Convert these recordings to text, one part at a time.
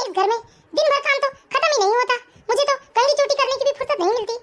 है इस घर में? दिन भर काम तो खत्म ही नहीं होता। मुझे तो कंघी चोटी करने की भी फुर्सत नहीं मिलती।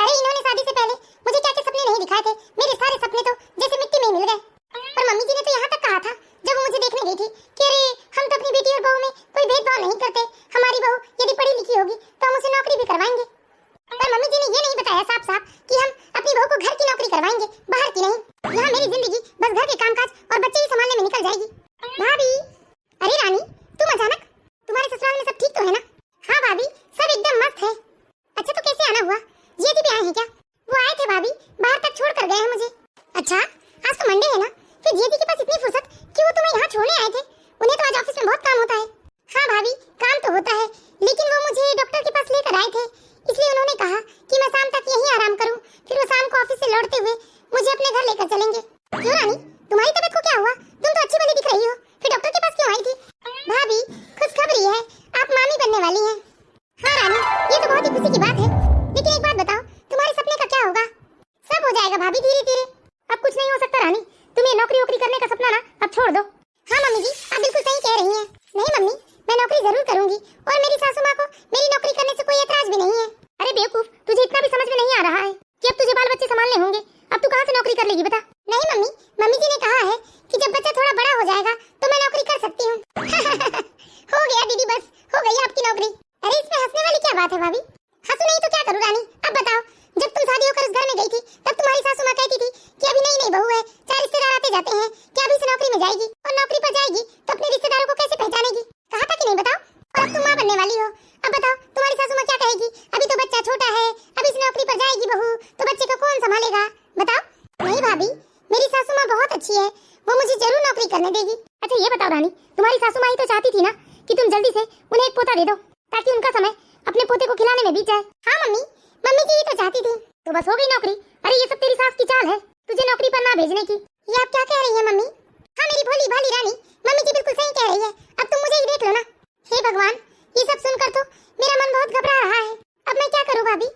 अरे इन्होंने शादी से पहले मुझे क्या क्या सपने नहीं दिखाए थे। मेरे सारे सपने तो जैसे मिट्टी में मिल गए। और मम्मी जी ने तो यहाँ तक कहा था जब वो मुझे देखने गई थी कि अरे हम तो अपनी बेटी और बहू में कोई भेदभाव नहीं करते। हमारी बहू यदि पढ़ी लिखी होगी तो हम उसे नौकरी भी करवाएंगे। पर मम्मी जी ने ये नहीं बताया साफ साफ कि हम अपनी बहू को घर की नौकरी करवाएंगे, बाहर की नहीं। यहाँ मेरी जिंदगी बस घर के कामकाज और बच्चे ही संभालने में निकल जाएगी। भाभी, अरे रानी तुम अचानक, तुम्हारे ससुराल में सब ठीक तो है ना? हाँ भाभी सब एकदम मस्त है। अच्छा तो कैसे आना हुआ? जी भी आए हैं क्या? वो आए थे भाभी, बाहर तक छोड़ कर गए हैं मुझे। अच्छा आज तो मंडे है ना, फिर जी के पास इतनी फुर्सत कि वो तुम्हें यहाँ छोड़ने आए थे? उन्हें तो आज ऑफिस में बहुत काम होता है। हाँ भाभी काम तो होता है, लेकिन वो मुझे डॉक्टर के पास लेकर आए थे, इसलिए उन्होंने कहा कि मैं शाम तक यहीं आराम करूं, फिर वो शाम को ऑफिस से लौटते हुए मुझे अपने घर लेकर चलेंगे। क्यों रानी, तुम्हारी तबीयत को क्या हुआ? तुम तो अच्छी भली दिख रही हो, फिर डॉक्टर के पास क्यों आई थी? भाभी खुशखबरी है, आप मामी बनने वाली हैं। हाँ रानी ये तो बहुत ही खुशी की बात है, लेकिन एक बात बताओ तुम्हारे सपने का क्या होगा? सब हो जाएगा भाभी धीरे धीरे, अब कुछ नहीं हो सकता रानी। तुम ये नौकरी वोकरी करने का सपना ना अब छोड़ दो। हाँ मम्मी जी आप बिल्कुल सही कह रही हैं। नहीं मम्मी मैं नौकरी जरूर करूंगी और मेरी सासू माँ को मेरी नौकरी करने से कोई एतराज भी नहीं है। अरे बेवकूफ, तुझे इतना भी समझ में नहीं आ रहा है कि अब तुझे बाल बच्चे संभालने होंगे? अब तू कहाँ से नौकरी कर लेगी बता? नहीं मम्मी, मम्मी जी ने कहा है कि जब बच्चा थोड़ा बड़ा हो जाएगा तो मैं नौकरी कर सकती हूँ। हो गया दीदी, बस हो गई आपकी नौकरी। अरे इसमें हंसने वाली क्या बात है भाभी? हंसू नहीं तो क्या करूँ रानी? अब बताओ, जब तुम शादी होकर उस घर में गई थी तब तुम्हारी सासू माँ कहती थी कि अभी नई नई बहू है, चार रिश्तेदार आते जाते हैं, क्या अभी से नौकरी में जाएगी और नौकरी पर जाएगी तो अपने रिश्तेदारों को कैसे पहचानेगी? कहा था कि नहीं बताओ? और अब तुम माँ बनने वाली हो, अब बताओ तुम्हारी सासू माँ क्या कहेगी? अभी तो बच्चा छोटा है, अभी से नौकरी पर जाएगी बहू तो बच्चे को कौन संभालेगा बताओ? नहीं भाभी मेरी सासू माँ बहुत अच्छी है, वो मुझे जरूर नौकरी करने देगी। अच्छा ये बताओ रानी, तुम्हारी सासू माँ ही तो चाहती थी ना कि तुम जल्दी से उन्हें एक पोता दे दो ताकि उनका समय अपने पोते को खिलाने में बीत जाए। हाँ मम्मी, मम्मी जी तो चाहती थी, तो बस हो गई नौकरी। अरे ये सब तेरी सास की चाल है तुझे नौकरी पर ना भेजने की। ये आप क्या कह रही हैं मम्मी? हाँ मेरी भोली भाली रानी, मम्मी जी बिल्कुल सही कह रही है, अब तुम मुझे ही देख लो ना। हे भगवान, ये सब सुनकर तो मेरा मन बहुत घबरा रहा है। अब मैं क्या करूँ भाभी?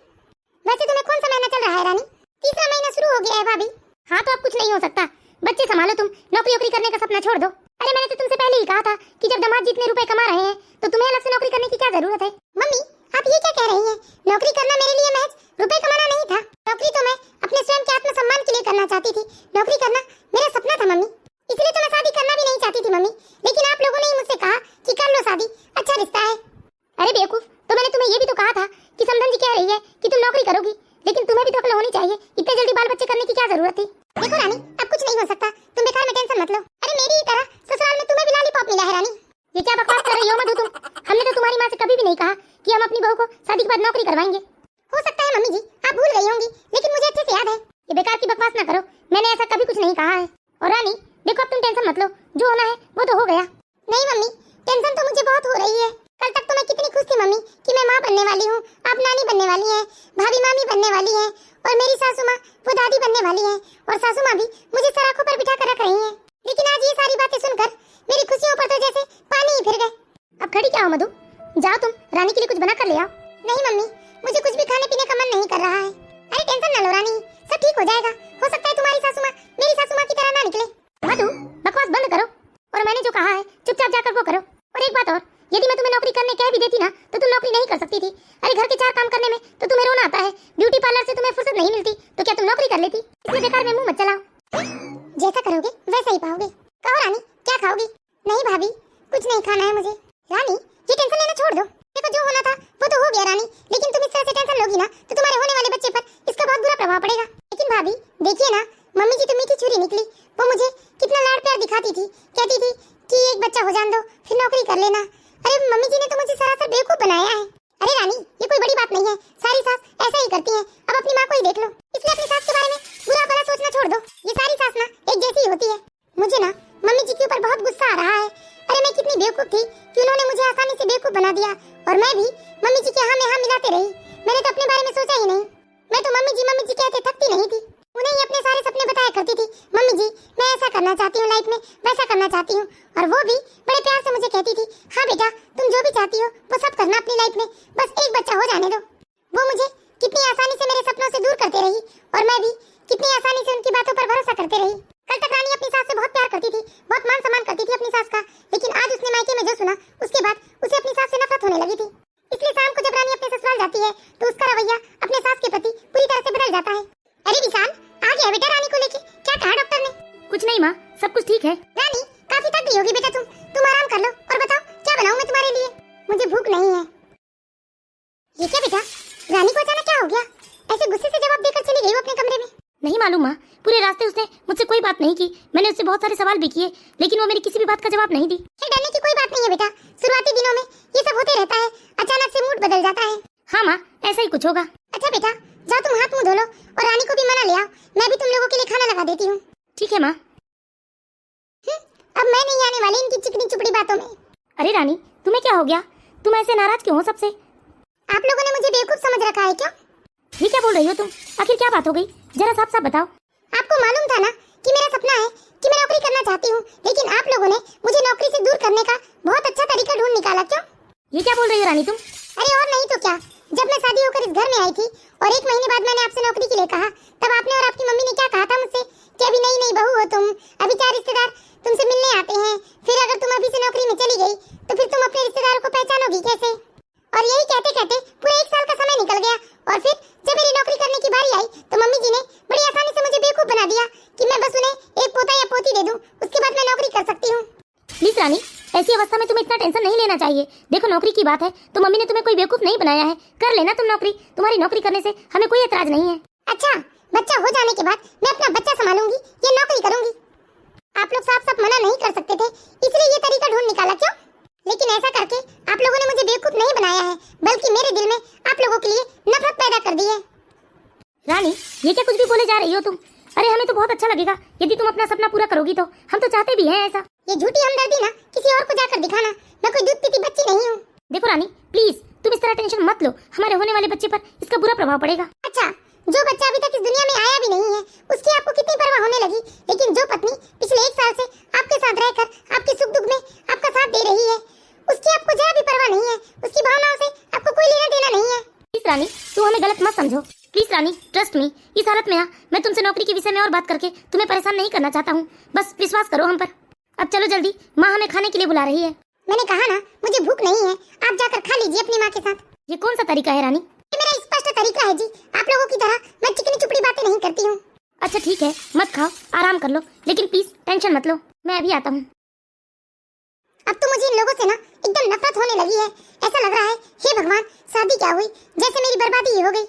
वैसे तुम्हें कौन सा महीना चल रहा है रानी? तीसरा महीना शुरू हो गया है भाभी। हाँ तो अब कुछ नहीं हो सकता, बच्चे संभालो तुम, नौकरी वोकरी करने का सपना छोड़ दो। अरे मैंने तो तुमसे पहले ही कहा था कि जब दामाद जितने रुपए कमा रहे हैं तो तुम्हें अलग से नौकरी करने की क्या जरूरत है? मम्मी आप ये क्या कह रही हैं? नौकरी करना मेरे लिए महज रुपए कमाना नहीं था, नौकरी तो मैं अपने स्वयं के आत्मसम्मान के लिए करना चाहती थी। नौकरी करना मेरा सपना था मम्मी, इसलिए तो मैं शादी करना भी नहीं चाहती थी मम्मी, लेकिन आप लोगों ने ही मुझसे कहा कि कर लो शादी, अच्छा रिश्ता है। अरे बेवकूफ, तो मैंने तुम्हें ये भी तो कहा था कि समधन जी कह रही है कि तुम नौकरी करोगी, लेकिन तुम्हें भी तो अक्ल होनी चाहिए, इतने जल्दी बाल बच्चे करने की क्या जरूरत थी? देखो रानी अब कुछ नहीं हो सकता, तुम बेकार में टेंशन मत लो। अरे मेरी ही तरह ससुराल में तुम्हें भी लॉलीपॉप मिला है रानी। ये क्या बकवास कर रही हो मधु तुम? हमने तो तुम्हारी माँ से कभी भी नहीं कहा कि हम अपनी बहू को शादी के बाद नौकरी करवाएंगे। हो सकता है मम्मी जी आप भूल गई होंगी, लेकिन मुझे अच्छे से याद है। ये बेकार की बकवास ना करो, मैंने ऐसा कभी कुछ नहीं कहा है। और रानी देखो अब तुम टेंशन मत लो, जो होना है वो तो हो गया। नहीं मम्मी टेंशन तो मुझे बहुत हो रही है। कल तक तो मैं कितनी खुश थी मम्मी कि मैं माँ बनने वाली हूँ, आप नानी बनने वाली हैं, भाभी मामी बनने वाली हैं और मेरी सासू माँ वो दादी बनने वाली हैं और सासू माँ भी मुझे सराखों पर बिठा कर रख रही हैं। लेकिन आज ये सारी बातें सुनकर मेरी खुशियों पर तो जैसे पानी ही फिर गए। अब खड़ी क्या हो मधु, जाओ तुम रानी के लिए कुछ बना कर ले आओ। नहीं मम्मी मुझे कुछ भी खाने पीने का मन नहीं कर रहा है। अरे टेंशन न लो रानी, सब ठीक हो जाएगा, हो सकता है तुम्हारी सासू माँ मेरी सासू माँ की तरह ना निकले। मधु बकवास बंद करो और मैंने जो कहा है चुपचाप जाकर वो करो। और एक बात और, यदि मैं तुम्हें नौकरी करने कह भी देती ना तो तुम नौकरी नहीं कर सकती थी। अरे घर के चार काम करने में तो तुम्हें रोना आता है, ब्यूटी पार्लर से तुम्हें फुर्सत नहीं मिलती, तो क्या तुम नौकरी कर लेती? इसलिए बेकार में मुंह मत चलाओ, जैसा करोगे वैसा ही पाओगे। कहो रानी क्या खाओगी? नहीं भाभी कुछ नहीं खाना है मुझे। रानी ये टेंशन लेना छोड़ दो, देखो जो होना था वो तो हो गया रानी, लेकिन तुम इस तरह से टेंशन लोगी ना तो तुम्हारे होने वाले बच्चे पर इसका बहुत बुरा प्रभाव पड़ेगा। लेकिन भाभी देखिए ना, मम्मी जी तो मीठी छुरी निकली, वो मुझे कितना लाड प्यार दिखाती थी, कहती थी कि एक बच्चा हो जान दो फिर नौकरी कर लेना। अरे मम्मी जी ने तो मुझे सरासर बेवकूफ बनाया है। अरे रानी ये कोई बड़ी बात नहीं है, सारी सास ऐसा ही करती हैं, अब अपनी माँ को ही देख लो। इसलिए अपनी सास के बारे में बुरा भला सोचना छोड़ दो, ये सारी सास ना एक जैसी ही होती है। मुझे ना मम्मी जी के ऊपर बहुत गुस्सा आ रहा है। अरे मैं कितनी बेवकूफ थी कि उन्होंने मुझे आसानी से बेवकूफ बना दिया और मैं भी मम्मी जी के हाँ में हाँ मिलाते रही। मैंने तो अपने बारे में सोचा ही नहीं, मैं तो मम्मी जी कहते थकती नहीं थी, उन्हें ही अपने सारे सपने बताया करती थी। मम्मी जी मैं ऐसा करना चाहती हूँ लाइफ में, वैसा करना चाहती हूँ, और वो भी बड़े प्यार से मुझे कहती थी हाँ बेटा तुम जो भी चाहती हो वो सब करना अपनी लाइफ में, बस एक बच्चा हो जाने दो। वो मुझे कितनी आसानी से मेरे सपनों से दूर करते रही और मैं भी कितनी आसानी से उनकी बातों पर भरोसा करते रही। कल तक रानी अपनी सास से बहुत प्यार करती थी, बहुत मान सम्मान करती थी अपनी सास का, लेकिन आज उसने मायके में जो सुना उसके बाद उसे अपनी सास से नफरत मालूम माँ, पूरे रास्ते उसने मुझसे कोई बात नहीं की। मैंने उससे बहुत सारे सवाल भी किए, लेकिन वो मेरी किसी भी बात का जवाब नहीं दी। डरने की कोई बात नहीं है बेटा, शुरुआती दिनों में ये सब होते रहता है, अचानक से मूड बदल जाता है। हाँ माँ, ऐसा ही कुछ होगा। अच्छा बेटा, जाओ तुम हाथ मुंह धो लो और रानी को भी मना ले आओ, मैं भी तुम लोगों के लिए खाना लगा देती हूँ। ठीक है माँ। अब मैं नहीं आने वाली इनकी चिकनी चुपड़ी बातों में। अरे रानी, तुम्हें क्या हो गया? तुम ऐसे नाराज क्यों हो सबसे? आप लोगों ने मुझे बेवकूफ समझ रखा है क्या? ये क्या बोल रही हो तुम? आखिर क्या बात हो गई? जरा साफ साफ बताओ। आपको मालूम था ना कि मेरा सपना है कि मैं नौकरी करना चाहती हूँ, लेकिन आप लोगों ने मुझे नौकरी से दूर करने का बहुत अच्छा तरीका ढूंढ निकाला। क्यों? ये क्या बोल रही हो रानी तुम? अरे और नहीं तो क्या, जब मैं शादी होकर इस घर में आई थी और 1 महीने बाद मैंने आपसे नौकरी के लिए कहा, तब आपने और आपकी मम्मी ने क्या कहा था मुझसे कि अभी नई नई बहू हो तुम, अभी 4 रिश्तेदार तुमसे मिलने आते हैं, फिर अगर तुम अभी से नौकरी में चली गई तो फिर तुम अपने रिश्तेदारों को पहचानोगी कैसे? और यही कहते कहते पूरा 1 साल का समय निकल गया और फिर जब मेरी नौकरी करने की बारी आई तो मम्मी जी ने बड़ी आसानी से मुझे बेवकूफ बना दिया कि मैं बस उन्हें एक पोता या पोती दे दूं, उसके बाद मैं नौकरी कर सकती हूँ। प्लीज रानी, ऐसी अवस्था में तुम्हें इतना टेंशन नहीं लेना चाहिए। देखो नौकरी की बात है तो मम्मी ने तुम्हें कोई बेवकूफ नहीं बनाया है, कर लेना तुम नौकरी। तुम्हारी नौकरी करने से हमें कोई एतराज नहीं है। अच्छा, बच्चा हो जाने के बाद मैं अपना बच्चा संभालूंगी या नौकरी करूंगी? आप लोग साफ साफ मना नहीं कर सकते थे, इसलिए ये तरीका ढूंढ निकाला। क्यों? लेकिन ऐसा करके आप लोगों ने मुझे बेवकूफ नहीं बनाया है, बल्कि मेरे दिल में आप लोगों के लिए नफरत पैदा कर दी है। रानी, ये क्या कुछ भी बोले जा रही हो तुम? अरे हमें तो बहुत अच्छा लगेगा यदि तुम अपना सपना पूरा करोगी, तो हम तो चाहते भी हैं ऐसा। ये झूठी हमदर्दी ना किसी और को जाकर दिखाना, मैं कोई दूध पीती बच्ची नहीं हूँ। देखो रानी, प्लीज तुम इस तरह टेंशन मत लो, हमारे होने वाले बच्चे पर इसका बुरा प्रभाव पड़ेगा। अच्छा, जो बच्चा अभी तक इस दुनिया में आया भी नहीं है उसकी आपको कितनी परवाह होने लगी, लेकिन जो पत्नी पिछले 1 साल से आपके साथ रहकर आपके सुख दुख में आपका साथ दे रही है उसकी आपको जरा भी परवाह नहीं है, उसकी भावनाओं से आपको कोई लेना देना नहीं है। प्लीज रानी, तुम हमें गलत मत समझो। प्लीज रानी, ट्रस्ट मी, इस हालत में मैं तुमसे नौकरी के विषय में और बात करके तुम्हें परेशान नहीं करना चाहता हूँ, बस विश्वास करो हम पर। अब चलो जल्दी, माँ हमें खाने के लिए बुला रही है। मैंने कहा ना मुझे भूख नहीं है, आप जाकर खा लीजिए अपनी माँ के साथ। ये कौन सा तरीका है रानी? ये मेरा स्पष्ट तरीका है जी, आप लोगों की तरह मैं चिकनी चुपड़ी बातें नहीं करती हूँ। अच्छा ठीक है, मत खाओ, आराम कर लो, लेकिन प्लीज टेंशन मत लो, मैं अभी आता हूँ। अब तो मुझे इन लोगों से ना एकदम नफरत होने लगी है। ऐसा लग रहा है हे भगवान, शादी क्या हुई, जैसे मेरी बर्बादी ही हो गई।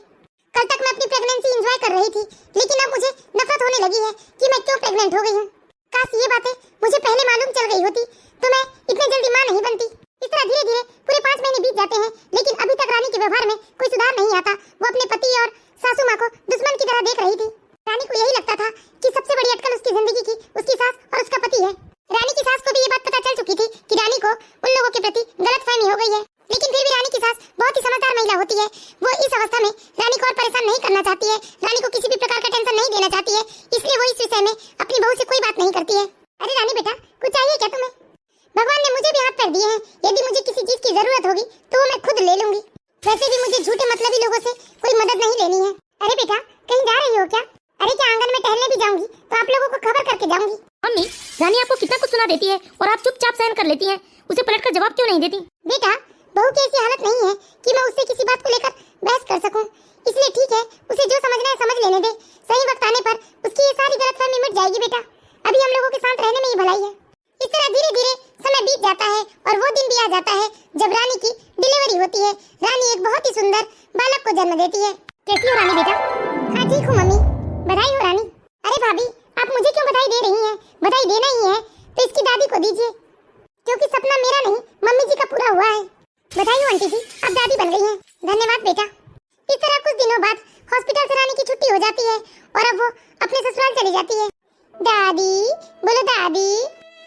कल तक मैं अपनी प्रेगनेंसी एंजॉय कर रही थी, लेकिन अब मुझे नफरत होने लगी है कि मैं क्यों प्रेग्नेंट हो गई हूँ। काश ये बातें मुझे पहले मालूम चल गई होती तो मैं इतनी जल्दी माँ नहीं बनती। इस तरह धीरे धीरे पूरे 5 महीने बीत जाते हैं, लेकिन अभी तक रानी के व्यवहार में कोई सुधार नहीं आता। वो अपने पति और सासू माँ को दुश्मन की तरह देख रही थी। रानी को यही लगता था कि सबसे बड़ी अटकल उसकी जिंदगी की उसकी सास और उसका पति है। रानी की सास को भी ये बात पता चल चुकी थी कि रानी को उन लोगों के प्रति गलतफहमी हो गई है, लेकिन फिर भी रानी की सास बहुत ही समझदार महिला होती है। वो इस अवस्था में रानी को और परेशान नहीं करना चाहती है, रानी को किसी भी प्रकार का टेंशन नहीं देना चाहती है, इसलिए वो इस विषय में अपनी बहू से कोई बात नहीं करती है। अरे रानी बेटा, कुछ चाहिए क्या तुम्हें? भगवान ने मुझे भी हाथ पैर दिए हैं, यदि मुझे किसी चीज की जरूरत होगी तो वो मैं खुद ले लूंगी। वैसे भी मुझे झूठे मतलबी लोगों से कोई मदद नहीं लेनी है। अरे बेटा, कहीं जा रही हो क्या? अरे क्या आंगन में टहलने भी जाऊंगी तो आप लोगों को खबर करके जाऊंगी। मम्मी, रानी आपको कितना कुछ सुना देती है और आप चुपचाप सहन कर लेती हैं, उसे पलटकर जवाब क्यों नहीं देती? बेटा, बहू की ऐसी हालत नहीं है कि मैं उससे किसी बात को लेकर बहस कर सकूं, इसलिए ठीक है, उसे जो समझना है समझ लेने दे। सही वक्त आने पर उसकी ये सारी गलतफहमी मिट जाएगी। बेटा, अभी हम लोगों के साथ रहने में ही भलाई है। इस तरह धीरे धीरे समय बीत जाता है और वो दिन भी आ जाता है जब रानी की डिलीवरी होती है। रानी एक बहुत ही सुंदर बालक को जन्म देती है। कैसी हो रानी बेटा? हाँ ठीक हूँ मम्मी, बधाई हो रानी। अरे भाभी, आप मुझे क्यों बधाई दे रही हैं? बधाई देना ही है तो इसकी दादी को दीजिए, क्योंकि सपना मेरा नहीं मम्मी जी का पूरा हुआ है। बधाई हो आंटी जी, आप दादी बन गई हैं। धन्यवाद बेटा। इस तरह कुछ दिनों बाद हॉस्पिटल से रानी की छुट्टी हो जाती है और अब वो अपने ससुराल चली जाती है। दादी, बोलो दादी।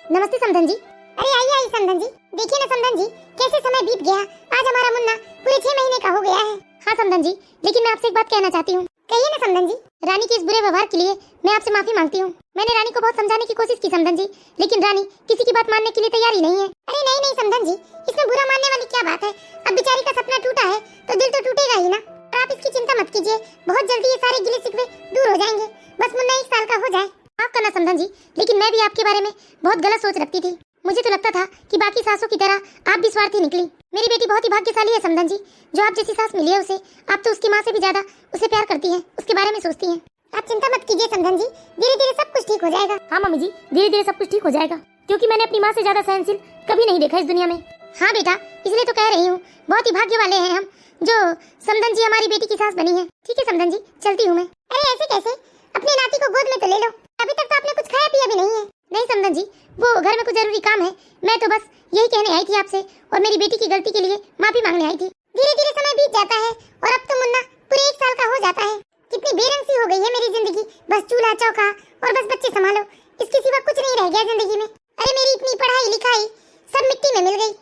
नमस्ते समधन जी। अरे आइए आइए समधन जी, देखिए ना समधन जी कैसे समय बीत गया। आज हमारा मुन्ना पूरे 6 महीने का हो गया है। हाँ समधन जी, लेकिन मैं आपसे एक बात कहना चाहती हूँ। कहिए ना समधन जी। रानी के इस बुरे व्यवहार के लिए मैं आपसे माफी मांगती हूँ। मैंने रानी को बहुत समझाने की कोशिश की समधन जी, लेकिन रानी किसी की बात मानने के लिए तैयार ही नहीं है। अरे नहीं नहीं समधन जी, इसमें बुरा मानने वाली क्या बात है? अब बेचारी का सपना टूटा है तो दिल तो टूटेगा ही ना। और आप इसकी चिंता मत कीजिए, बहुत जल्दी ये सारे गिले शिकवे दूर हो जाएंगे। बस मुन्ना 1 साल का हो जाए। माफ करना समधन जी, लेकिन मैं भी आपके बारे में बहुत गलत सोच रखती थी। मुझे तो लगता था कि बाकी सासों की तरह आप भी स्वार्थी निकली। मेरी बेटी बहुत ही भाग्यशाली है समधन जी, जो आप जैसी सास मिली है उसे। आप तो उसकी माँ से भी ज्यादा उसे प्यार करती हैं, उसके बारे में सोचती हैं। आप चिंता मत कीजिए समधन जी, धीरे धीरे सब कुछ ठीक हो जाएगा। हाँ मम्मी जी, धीरे धीरे सब कुछ ठीक हो जाएगा, क्योंकि मैंने अपनी माँ से ज्यादा सहनशील कभी नहीं देखा इस दुनिया में। हाँ बेटा, इसलिए तो कह रही हूँ, बहुत ही भाग्य वाले हैं हम जो समधन जी हमारी बेटी की सास बनी है। ठीक है समधन जी, चलती हूँ मैं। अरे ऐसे कैसे? अपने नाती को गोद में तो ले लो। अभी तक तो आपने कुछ खाया पिया भी नहीं है। नहीं समधन जी, वो घर में कुछ जरूरी काम है, मैं तो बस यही कहने आई थी आपसे और मेरी बेटी की गलती के लिए माफी मांगने आई थी। धीरे धीरे समय बीत जाता है और अब तो मुन्ना पूरे 1 साल का हो जाता है। कितनी बेरंग सी हो गई है मेरी जिंदगी, बस चूल्हा चौका और बस बच्चे संभालो, इसके सिवा कुछ नहीं रह गया जिंदगी में। अरे मेरी इतनी पढ़ाई लिखाई सब मिट्टी में मिल गई।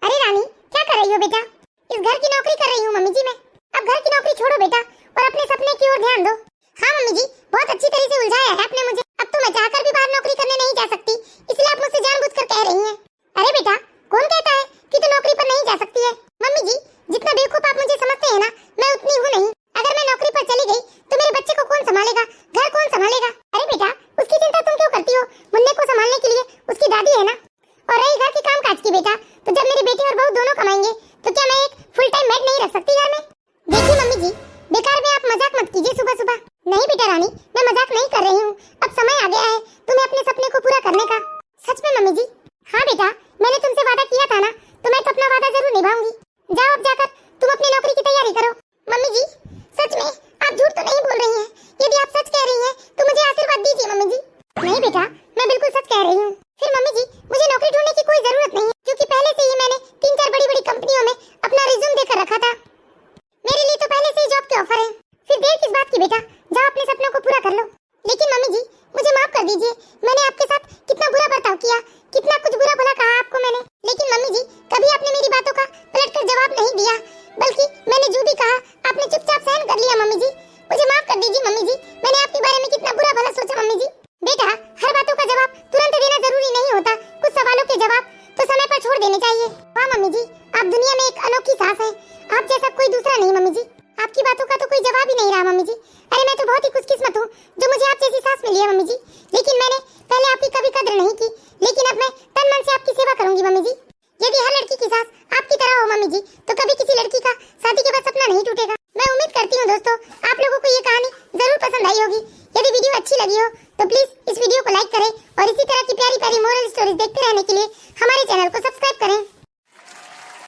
अरे रानी क्या कर रही हो बेटा? इस घर की नौकरी कर रही हूँ मम्मी जी मैं। अब घर की नौकरी छोड़ो बेटा और अपने सपने की ओर ध्यान दो। हाँ मम्मी जी, बहुत अच्छी तरह से उलझाया है आपने मुझे। अब तो मैं चाहकर भी बाहर नौकरी करने नहीं जा सकती, इसलिए आप मुझसे जानबूझकर कह रही हैं। अरे बेटा कौन कहता है कि तू नौकरी पर नहीं जा सकती है? मम्मी जी जितना बेवकूफ आप मुझे समझते हैं ना, मैं उतनी हूँ नहीं। अगर मैं नौकरी पर चली गई तो मेरे बच्चे को कौन संभालेगा, घर कौन संभालेगा? अरे बेटा उसकी चिंता तुम क्यों करती हो? मुन्ने को संभालने के लिए उसकी दादी है ना। और रही घर के काम काज की बेटा, तो जब मेरे बेटे और बहू दोनों कमाएंगे तो क्या मैं एक फुल टाइम मेड नहीं रख सकती घर में? देखिए मम्मी जी, बेकार में आप मजाक मत कीजिए सुबह सुबह। नहीं बेटा रानी, मैं मजाक नहीं कर रही हूँ। अब समय आ गया है तुम्हें अपने सपने को पूरा करने का। सच में मम्मी जी? हाँ बेटा, मैंने तुमसे वादा किया था ना, तो मैं तो अपना वादा जरूर निभाऊंगी। जाओ अब जाकर तुम अपनी नौकरी की तैयारी करो। मम्मी जी सच में आप झूठ तो नहीं बोल रही हैं? यदि आप सच कह रही हैं तो मुझे आशीर्वाद दीजिए मम्मी जी। नहीं बेटा, मैं बिल्कुल सच कह रही हूँ। फिर मम्मी जी मुझे नौकरी ढूंढने की कोई जरूरत नहीं है, क्योंकि पहले से ही मैंने 3-4 बड़ी-बड़ी कंपनियों में अपना रिज्यूम देकर रखा था। मेरे लिए तो पहले से ही जॉब के ऑफर है। फिर देर किस बात की बेटा, जाओ अपने सपनों को पूरा कर लो। लेकिन मम्मी जी मुझे माफ कर दीजिए, मैंने आपके साथ कितना बुरा बर्ताव किया, कितना कुछ बुरा भला कहा आपको मैंने। लेकिन मम्मी जी कभी आपने मेरी बातों का पलटकर जवाब नहीं दिया, बल्कि मैंने जो भी कहा आपने चुपचाप सहन कर लिया। मम्मी जी मुझे माफ कर दीजिए मम्मी जी, मैंने आपके बारे में कितना बुरा भला सोचा मम्मी जी। बेटा हर बातों का जवाब तुरंत देना जरूरी नहीं होता, कुछ सवालों के जवाब तो समय पर छोड़ देने चाहिए। वाह मम्मी जी, आप दुनिया में एक अनोखी सांस है, आप जैसा कोई दूसरा नहीं मम्मी जी। आपकी बातों का तो कोई जवाब ही नहीं रहा मम्मी जी। अरे मैं तो बहुत ही खुशकिस्मत हूँ जो मुझे आप जैसी सास मिली है मम्मी जी। लेकिन मैंने पहले आपकी कभी कदर नहीं की, लेकिन अब मैं तन मन से आपकी सेवा करूंगी मम्मी जी। यदि हर लड़की की सास आपकी तरह हो मम्मी जी, तो कभी किसी लड़की का शादी के बाद सपना नहीं टूटेगा। मैं उम्मीद करती हूँ दोस्तों आप लोगों को ये कहानी जरूर पसंद आई होगी। यदि वीडियो अच्छी लगी हो तो प्लीज इस वीडियो को लाइक करें और इसी तरह की प्यारी प्यारी मोरल स्टोरीज देखते रहने के लिए हमारे चैनल को सब्सक्राइब करें।